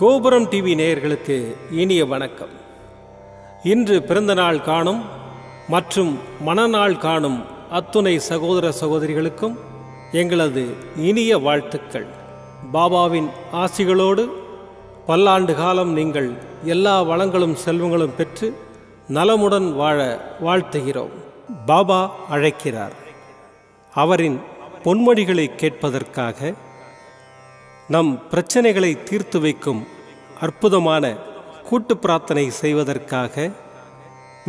கோபுரம் டிவி நேயர்களுக்கு இனிய வணக்கம். இன்று பிறந்தநாள் காணும் மற்றும் மணநாள் காணும் அத்துணை சகோதர சகோதரிகளுக்கும் எங்களது இனிய வாழ்த்துக்கள். பாபாவின் ஆசிகளோடு பல்லாண்டு காலம் நீங்கள் எல்லா வளங்களும் செல்வங்களும் பெற்று நலமுடன் வாழ வாழ்த்துகிறோம். பாபா அழைக்கிறார். அவரின் பொன்மொழிகளை கேட்பதற்காக, நம் பிரச்சனைகளை தீர்த்து வைக்கும் அற்புதமான கூட்டு பிரார்த்தனை செய்வதற்காக,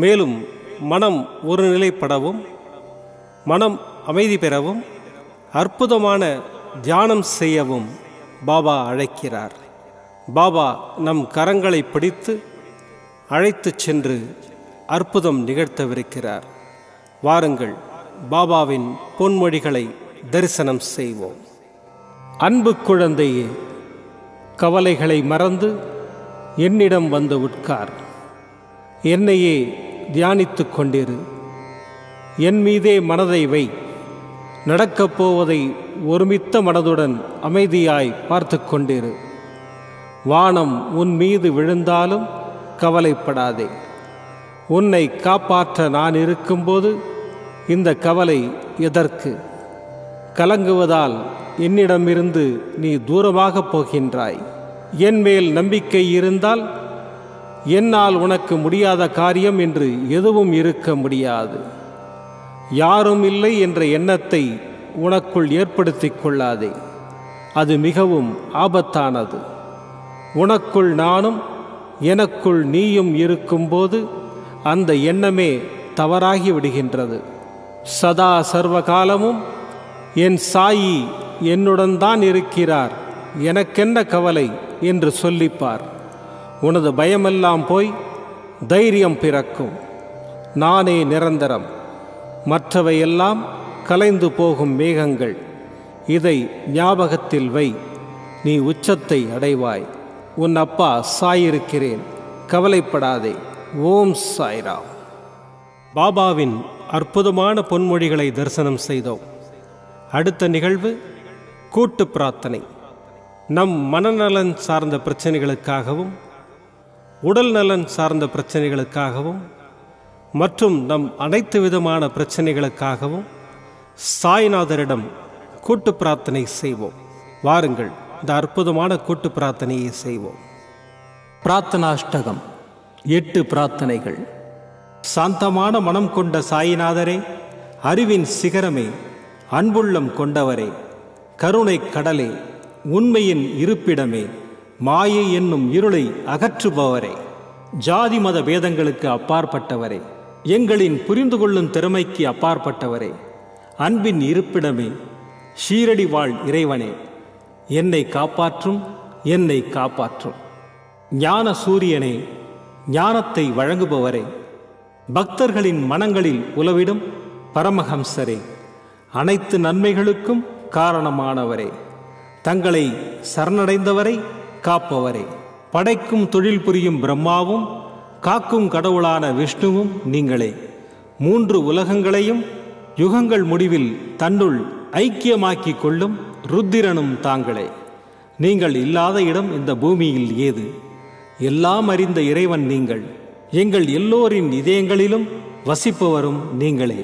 மேலும் மனம் ஒருநிலைப்படவும் மனம் அமைதி பெறவும் அற்புதமான தியானம் செய்யவும் பாபா அழைக்கிறார். பாபா நம் கரங்களை பிடித்து அழைத்து சென்று அற்புதம் நிகழ்த்தவிருக்கிறார். வாருங்கள், பாபாவின் பொன்மொழிகளை தரிசனம் செய்வோம். அன்பு குழந்தையே, கவலைகளை மறந்து என்னிடம் வந்து உட்கார். என்னையே தியானித்து கொண்டிரு. என் மீதே மனதை வை. நடக்கப் போவதை ஒருமித்த மனதுடன் அமைதியாய் பார்த்து கொண்டிரு. வானம் உன் மீது விழுந்தாலும் கவலைப்படாதே. உன்னை காப்பாற்ற நான் இருக்கும்போது இந்த கவலை எதற்கு? கலங்குவதால் என்னிடமிருந்து நீ தூரமாக போகின்றாய். என் மேல் நம்பிக்கை இருந்தால் என்னால் உனக்கு முடியாத காரியம் என்று எதுவும் இருக்க முடியாது. யாரும் இல்லை என்ற எண்ணத்தை உனக்குள் ஏற்படுத்தி கொள்ளாதே. அது மிகவும் ஆபத்தானது. உனக்குள் நானும் எனக்குள் நீயும் இருக்கும்போது அந்த எண்ணமே தவறாகி விடுகின்றது. சதா சர்வகாலமும் என் சாயி என்னுடன் தான் இருக்கிறார், எனக்கென்ன கவலை என்று சொல்லிப்பார். உனது பயமெல்லாம் போய் தைரியம் பிறக்கும். நானே நிரந்தரம், மற்றவையெல்லாம் கலைந்து போகும் மேகங்கள். இதை ஞாபகத்தில் வை. நீ உச்சத்தை அடைவாய். உன் அப்பா சாயிருக்கிறேன், கவலைப்படாதே. ஓம் சாய்ராம். பாபாவின் அற்புதமான பொன்மொழிகளை தரிசனம் செய்தோம். அடுத்த நிகழ்வு கூட்டு பிரார்த்தனை. நம் மனநலன் சார்ந்த பிரச்சனைகளுக்காகவும் உடல் நலன் சார்ந்த பிரச்சனைகளுக்காகவும் மற்றும் நம் அனைத்து விதமான பிரச்சனைகளுக்காகவும் சாய்நாதரிடம் கூட்டு பிரார்த்தனை செய்வோம். வாருங்கள், இந்த அற்புதமான கூட்டு பிரார்த்தனையை செய்வோம். பிரார்த்தனாஷ்டகம். 8 பிரார்த்தனைகள். சாந்தமான மனம் கொண்ட சாயிநாதரே, அறிவின் சிகரமே, அன்புள்ளம் கொண்டவரே, கருணை கடலே, உண்மையின் இருப்பிடமே, மாயை என்னும் இருளை அகற்றுபவரே, ஜாதி மத பேதங்களுக்கு அப்பாற்பட்டவரே, எங்களின் புரிந்து கொள்ளும் திறமைக்கு அப்பாற்பட்டவரே, அன்பின் இருப்பிடமே, ஷீரடி வாழ் இறைவனே, என்னை காப்பாற்றும், என்னை காப்பாற்றும். ஞான சூரியனே, ஞானத்தை வழங்குபவரே, பக்தர்களின் மனங்களில் உலவிடும் பரமஹம்சரே, அனைத்து நன்மைகளுக்கும் காரணமானவரே, தங்களை சரணடைந்தவரை காப்பவரே, படைக்கும் தொழில் புரியும் பிரம்மாவும் காக்கும் கடவுளான விஷ்ணுவும் நீங்களே. 3 உலகங்களையும் யுகங்கள் முடிவில் தன்னுள் ஐக்கியமாக்கிக் கொள்ளும் ருத்திரனும் தாங்களே. நீங்கள் இல்லாத இடம் இந்த பூமியில் ஏது? எல்லாம் அறிந்த இறைவன் நீங்கள். எங்கள் எல்லோரின் இதயங்களிலும் வசிப்பவரும் நீங்களே.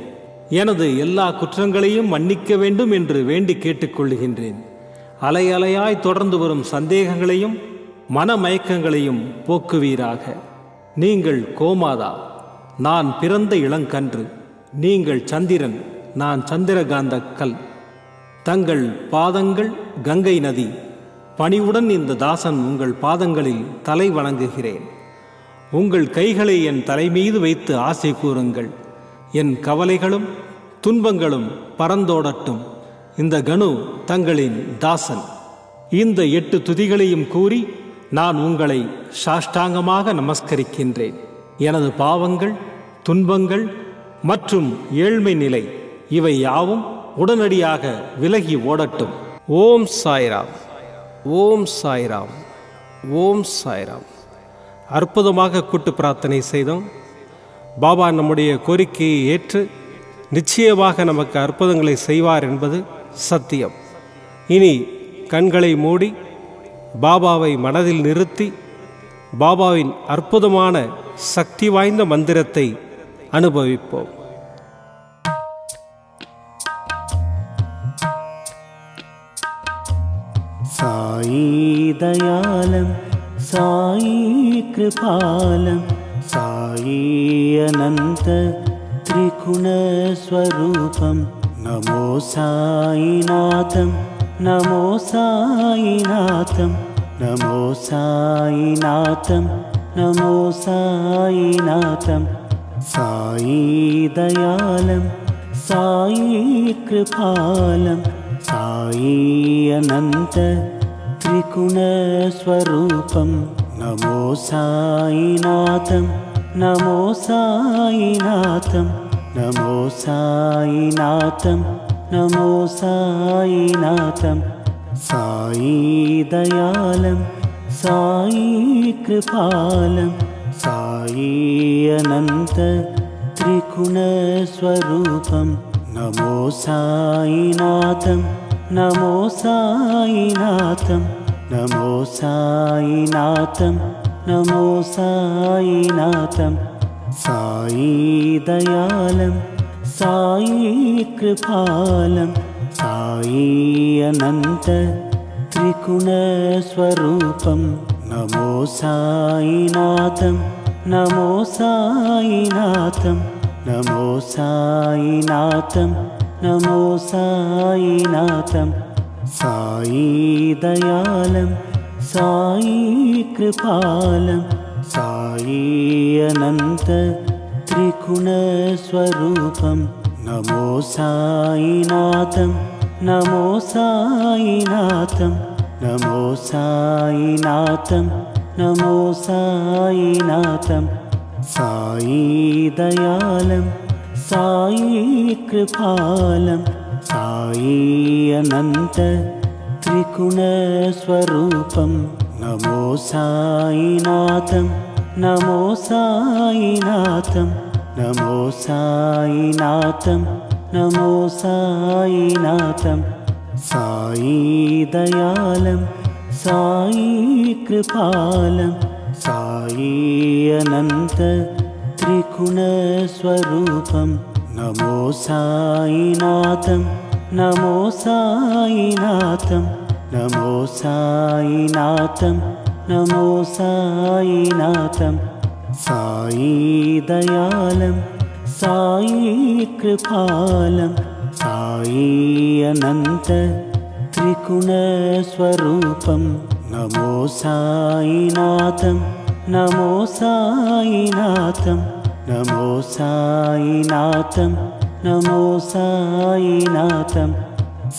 எனது எல்லா குற்றங்களையும் மன்னிக்க வேண்டும் என்று வேண்டி கேட்டுக்கொள்கின்றேன். அலை அலையாய் தொடர்ந்து வரும் சந்தேகங்களையும் மனமயக்கங்களையும் போக்குவீராக. நீங்கள் கோமாதா, நான் பிறந்த இளங்கன்று. நீங்கள் சந்திரன், நான் சந்திரகாந்த கல். தங்கள் பாதங்கள் கங்கை நதி. பணிவுடன் இந்த தாசன் உங்கள் பாதங்களில் தலை வணங்குகிறேன். உங்கள் கைகளை என் தலைமீது வைத்து ஆசை கூறுங்கள். என் கவலைகளும் துன்பங்களும் பறந்தோடட்டும். இந்த கணு தங்களின் தாசன். இந்த 8 துதிகளையும் கூறி நான் உங்களை சாஷ்டாங்கமாக நமஸ்கரிக்கின்றேன். எனது பாவங்கள், துன்பங்கள் மற்றும் ஏழ்மை நிலை இவை யாவும் உடனடியாக விலகி ஓடட்டும். ஓம் சாய்ராம், ஓம் சாய்ராம், ஓம் சாய்ராம். அற்புதமாக கூட்டு பிரார்த்தனை செய்தோம். பாபா நம்முடைய கோரிக்கையை ஏற்று நிச்சயமாக நமக்கு அற்புதங்களை செய்வார் என்பது சத்தியம். இனி கண்களை மூடி பாபாவை மனதில் நிறுத்தி பாபாவின் அற்புதமான சக்தி வாய்ந்த மந்திரத்தை அனுபவிப்போம். साई दयालं साई कृपालं साई अनंत त्रिगुणस्वरूपं नमो साईनाथं नमो साईनाथं नमो साईनाथं नमो साईनाथं साई दयालं साई कृपालं साई अनंत त्रिगुणस्वरूपं नमो साईनाथं नमो साईनाथं नमो साईनाथं नमो साईनाथं साई दयालं साई कृपालं साई अनंत त्रिगुणस्वरूपं नमो साईनाथं नमो साईनाथं नमो साईनाथं नमो साईनाथं साई दयालं साई कृपालं साई अनंत त्रिगुणस्वरूपं नमो साईनाथं नमो साईनाथं नमो साईनाथं नमो साईनाथं साई दयालं साई कृपालं साई अनंत त्रिगुणस्वरूपं नमो साईनाथं नमो साईनाथं नमो साईनाथं नमो साईनाथं साई दयालं साई कृपालं साई अनंत त्रिगुणस्वरूपं नमो साईनाथं नमो साईनाथं नमो साईनाथं नमो साईनाथं साई दयालं साई कृपालं साई अनंत त्रिगुणस्वरूपं नमो साईनाथं नमो साईनाथं नमो साईनाथं नमो साईनाथं साई दयालं साई कृपालं साई अनंत त्रिगुणस्वरूपं नमो साईनाथं नमो साईनाथं नमो साईनाथं नमो साईनाथं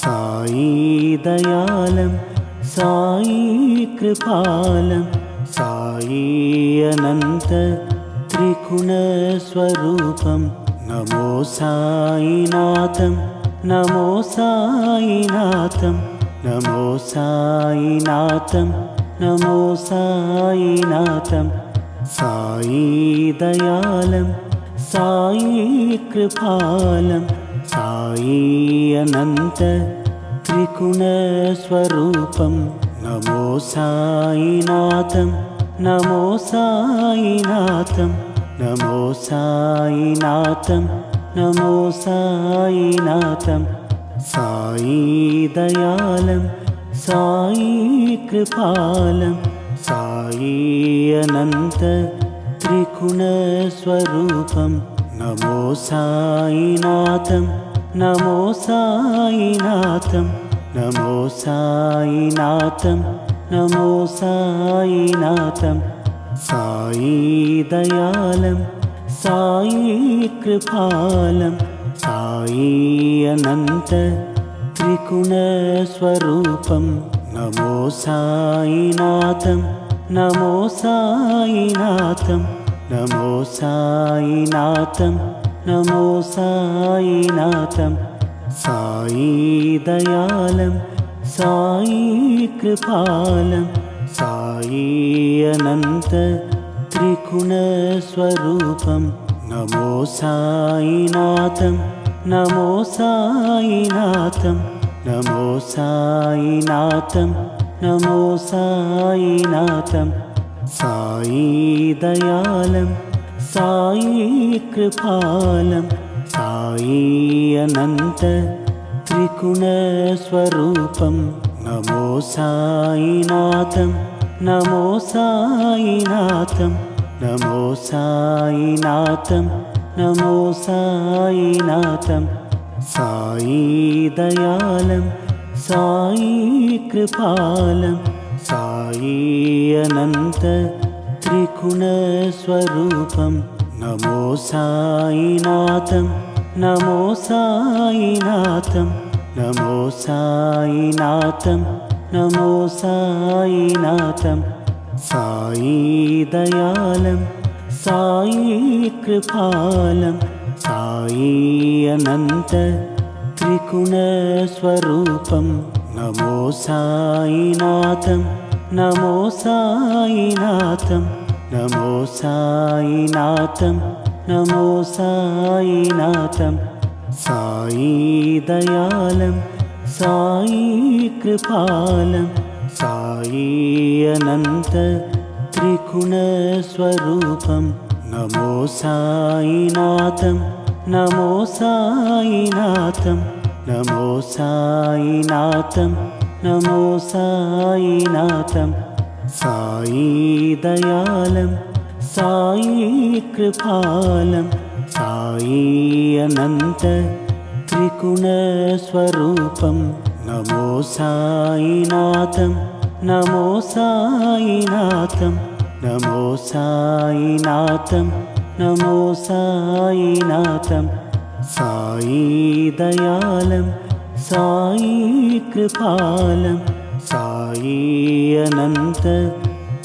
साई दयालं साई कृपालं साई अनंत त्रिगुणस्वरूपं नमो साईनाथं नमो साईनाथं नमो साईनाथं नमो साईनाथं साई दयालं साई कृपालं साई अनंत त्रिगुणस्वरूपं नमो साईनाथं नमो साईनाथं नमो साईनाथं नमो साईनाथं साई दयालं साई कृपालं साई अनंत त्रिगुणस्वरूपं नमो साईनाथं नमो साईनाथं नमो साईनाथं नमो साईनाथं साई दयालं साई कृपालं साई अनंत त्रिगुणस्वरूपं नमो साईनाथं नमो साईनाथं नमो साईनाथं नमो साईनाथं साई दयालं साई कृपालं साई अनंत त्रिगुणस्वरूपं नमो साईनाथं नमो साईनाथं नमो साईनाथं नमो साईनाथं साई दयालं साई कृपालं साई अनंत त्रिगुणस्वरूपं नमो साईनाथं नमो साईनाथं नमो साईनाथं नमो साईनाथं साई दयालं साई कृपालं साई अनंत त्रिगुणस्वरूपं नमो साईनाथं नमो साईनाथं नमो साईनाथं नमो साईनाथं साई दयालं साई कृपालं साई अनंत त्रिगुणस्वरूपं नमो साईनाथं नमो साईनाथं नमो साईनाथं नमो साईनाथं साई दयालं साई कृपालं साई अनंत त्रिगुणस्वरूपं नमो साईनाथं नमो साईनाथं नमो साईनाथं नमो साईनाथं साई दयालं साई कृपालं साई अनंत त्रिगुणस्वरूपं नमो साईनाथं नमो साईनाथं नमो साईनाथं नमो साईनाथं साई दयालं साई कृपालं साई अनंत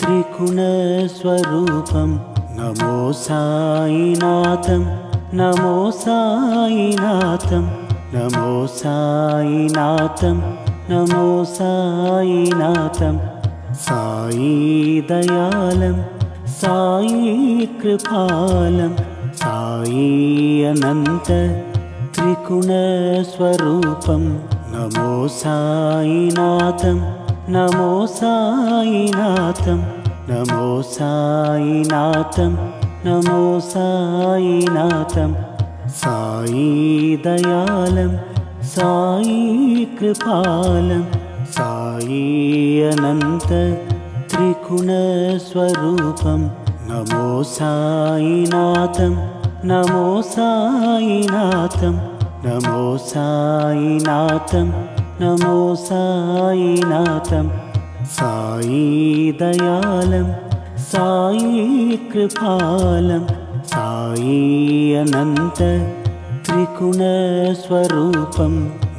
त्रिगुणस्वरूपं नमो साईनाथं नमो साईनाथं नमो साईनाथं नमो साईनाथं साई दयालं साई कृपालं साई अनंत त्रिगुणस्वरूपं नमो साईनाथं नमो साईनाथं नमो साईनाथं नमो साईनाथं साई दयालं साई कृपालं साई अनंत त्रिगुणस्वरूपं नमो साईनाथं नमो साईनाथं नमो साईनाथं नमो साईनाथं साई दयालं साई कृपालं साई अनंत त्रिगुणस्वरूपं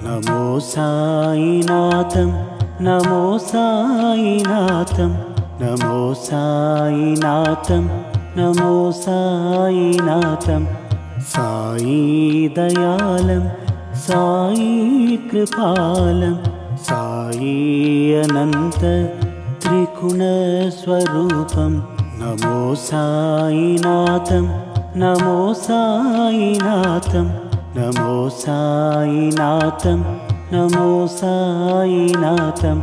नमो साईनाथं नमो साईनाथं नमो साईनाथं नमो साईनाथं साई दयालं साई कृपालं साई अनंत त्रिगुणस्वरूपं नमो साईनाथं नमो साईनाथं नमो साईनाथं नमो साईनाथं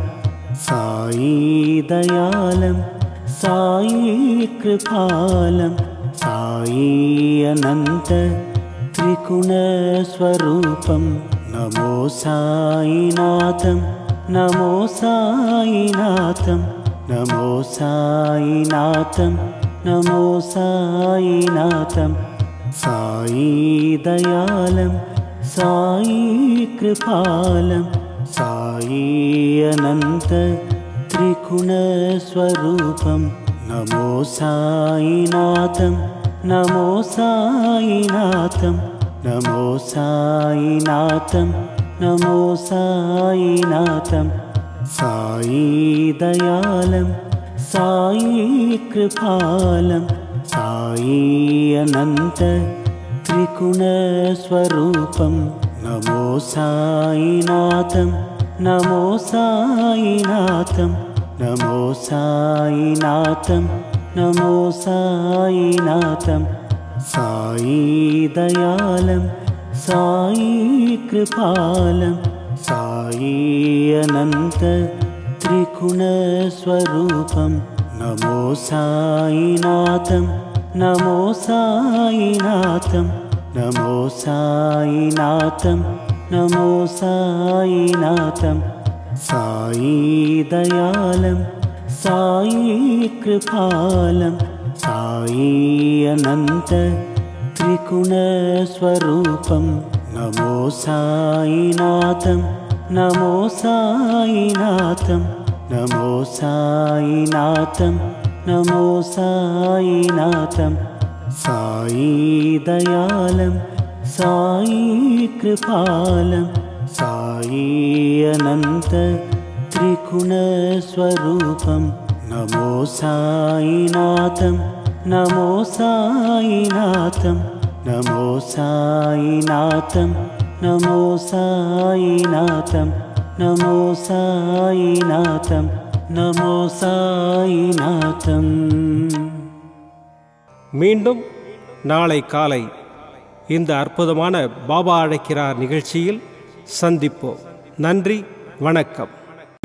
साई दयालं साई कृपालं साई अनंत त्रिगुणस्वरूपं नमो साईनाथं नमो साईनाथं नमो साईनाथं नमो साईनाथं साई दयालं साई कृपालं साई अनंत त्रिगुणस्वरूपं नमो साईनाथं नमो साईनाथं नमो साईनाथं नमो साईनाथं साई दयालं साई कृपालं साई अनंत त्रिगुणस्वरूपं नमो साईनाथं नमो साईनाथं नमो साईनाथं नमो साईनाथं साई दयालं साई कृपालं साई अनंत त्रिगुणस्वरूपं त्रिगुणस्वरूपं नमो साईनाथं नमो साईनाथं नमो साईनाथं नमो साईनाथं साई दयालं साई कृपालं साई अनंत त्रिगुणस्वरूपं नमो साईनाथं नमो साईनाथं नमो साईनाथं नमो साईनाथं साई दयालं साई कृपालं साई अनंत त्रिगुणस्वरूपं नमो साईनाथं नमो साईनाथं नमो साईनाथं नमो साईनाथं नमो साईनाथं नमो साईनाथं. மீண்டும் நாளை காலை இந்த அற்புதமான பாபா அழைக்கிறார் நிகழ்ச்சியில் சந்திப்போம். நன்றி, வணக்கம்.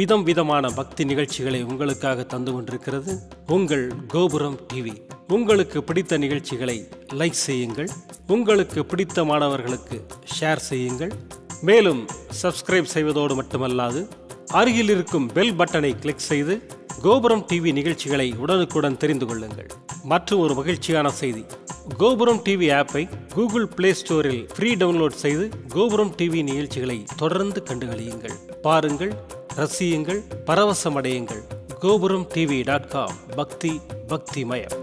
விதம் விதமான பக்தி நிகழ்ச்சிகளை உங்களுக்காக தந்து கொண்டிருக்கிறது உங்கள் கோபுரம் டிவி. உங்களுக்கு பிடித்த நிகழ்ச்சிகளை லைக் செய்யுங்கள், உங்களுக்கு பிடித்த மாணவர்களுக்கு ஷேர் செய்யுங்கள். மேலும் சப்ஸ்கிரைப் செய்வதோடு மட்டுமல்லாது அருகில் இருக்கும் பெல் பட்டனை கிளிக் செய்து கோபுரம் டிவி நிகழ்ச்சிகளை உடனுக்குடன் தெரிந்து கொள்ளுங்கள். மற்றும் ஒரு மகிழ்ச்சியான செய்தி, கோபுரம் டிவி ஆப்பை கூகுள் பிளே ஸ்டோரில் ஃப்ரீ டவுன்லோட் செய்து கோபுரம் டிவி நிகழ்ச்சிகளை தொடர்ந்து கண்டுகளியுங்கள், பாருங்கள், ரசியுங்கள், பரவசமடையுங்கள். gopuramtv.com பக்தி பக்திமயம்.